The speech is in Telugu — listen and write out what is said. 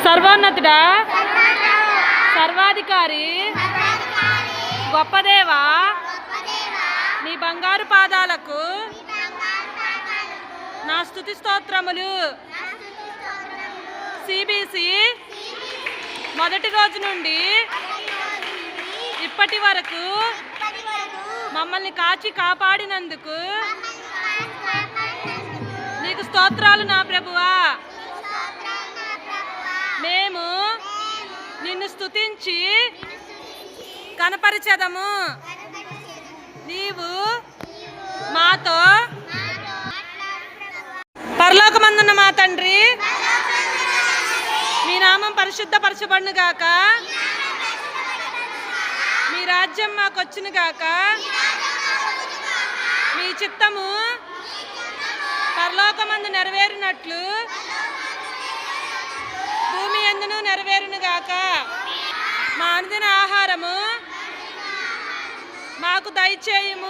సర్వోన్నతుడా, సర్వాధికారి, గొప్ప దేవా, నీ బంగారు పాదాలకు నా స్తుతి స్తోత్రములు. సిబిసి మొదటి రోజు నుండి ఇప్పటి వరకు మమ్మల్ని కాచి కాపాడినందుకు నీకు స్తోత్రాలు నా ప్రభువా. మేము నిన్ను స్తుతించి కనపరిచెదము. నీవు మాతో పరలోకమందున్న మా తండ్రి, మీ నామం పరిశుద్ధపరచబడును గాక, మీ రాజ్యం మాకొచ్చును గాక, మీ చిత్తము పరలోకమందు నెరవేరినట్లు భూమి యందును నెరవేరును గాక. మా అనుదిన ఆహారము మాకు దయచేయుము.